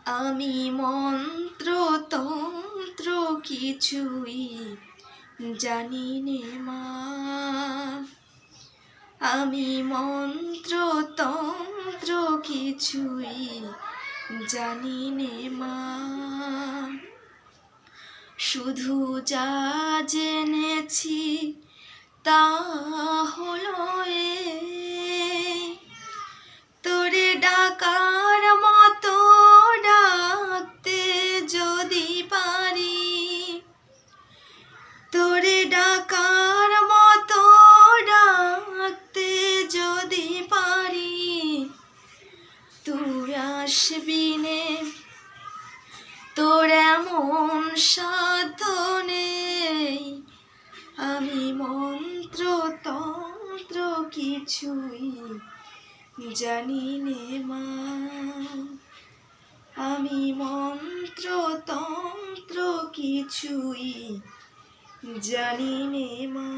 আমি মন্ত্র তন্ত্র কিছুই জানি নে মা। আমি মন্ত্র তন্ত্র কিছুই জানি নে মা। শুধু যা জেনেছি তা হলো তোরে ডাকার মতো ডাকতে যদি পারি, তোরে ডাকার মতো ডাকতে যদি পারি, তুই আসবি নে, তোর এমন সাধ্য নেই। আমি মন্ত্র তন্ত্র কিছুই জানি নে মা। আমি মন্ত্র তন্ত্র কিছুই জানি নে মা।